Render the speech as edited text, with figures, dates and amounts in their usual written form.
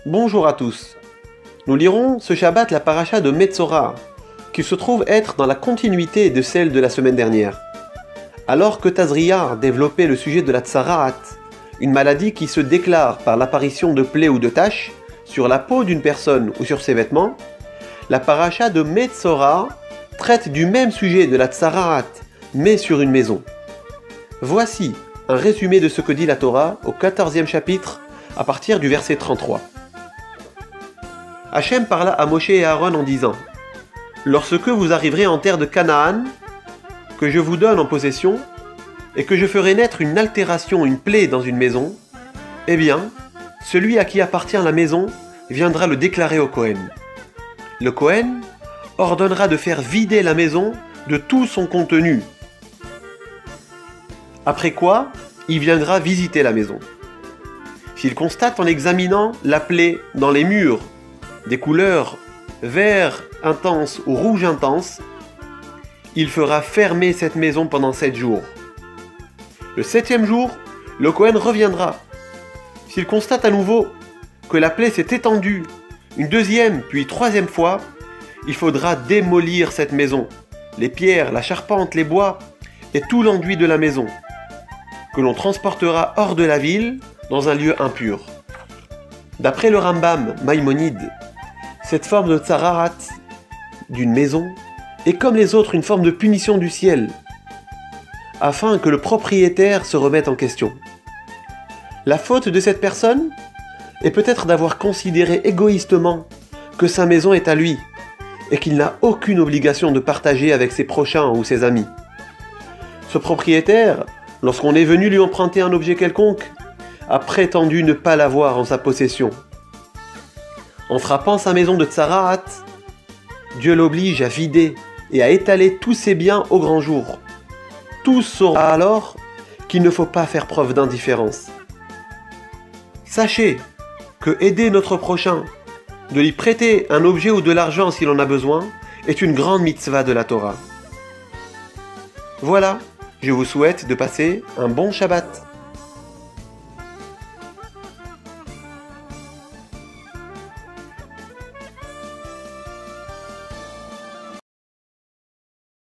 Bonjour à tous. Nous lirons ce Shabbat la paracha de Metzora, qui se trouve être dans la continuité de celle de la semaine dernière. Alors que Tazria développait le sujet de la Tsaraat, une maladie qui se déclare par l'apparition de plaies ou de taches sur la peau d'une personne ou sur ses vêtements, la paracha de Metzora traite du même sujet de la Tsaraat, mais sur une maison. Voici un résumé de ce que dit la Torah au 14e chapitre à partir du verset 33. Hachem parla à Moshe et Aaron en disant : Lorsque vous arriverez en terre de Canaan, que je vous donne en possession, et que je ferai naître une altération, une plaie dans une maison, eh bien, celui à qui appartient la maison viendra le déclarer au Kohen. Le Kohen ordonnera de faire vider la maison de tout son contenu. Après quoi, il viendra visiter la maison. S'il constate en examinant la plaie dans les murs des couleurs vert intense ou rouge intense, il fera fermer cette maison pendant 7 jours. Le 7e jour, le Kohen reviendra. S'il constate à nouveau que la plaie s'est étendue une deuxième puis troisième fois, il faudra démolir cette maison, les pierres, la charpente, les bois et tout l'enduit de la maison, que l'on transportera hors de la ville dans un lieu impur. D'après le Rambam Maïmonide, cette forme de tsararat d'une maison est comme les autres une forme de punition du ciel, afin que le propriétaire se remette en question. La faute de cette personne est peut-être d'avoir considéré égoïstement que sa maison est à lui et qu'il n'a aucune obligation de partager avec ses prochains ou ses amis. Ce propriétaire, lorsqu'on est venu lui emprunter un objet quelconque, a prétendu ne pas l'avoir en sa possession. En frappant sa maison de tsaraat, Dieu l'oblige à vider et à étaler tous ses biens au grand jour. Tous sauront alors qu'il ne faut pas faire preuve d'indifférence. Sachez que aider notre prochain, de lui prêter un objet ou de l'argent s'il en a besoin, est une grande mitzvah de la Torah. Voilà, je vous souhaite de passer un bon Shabbat.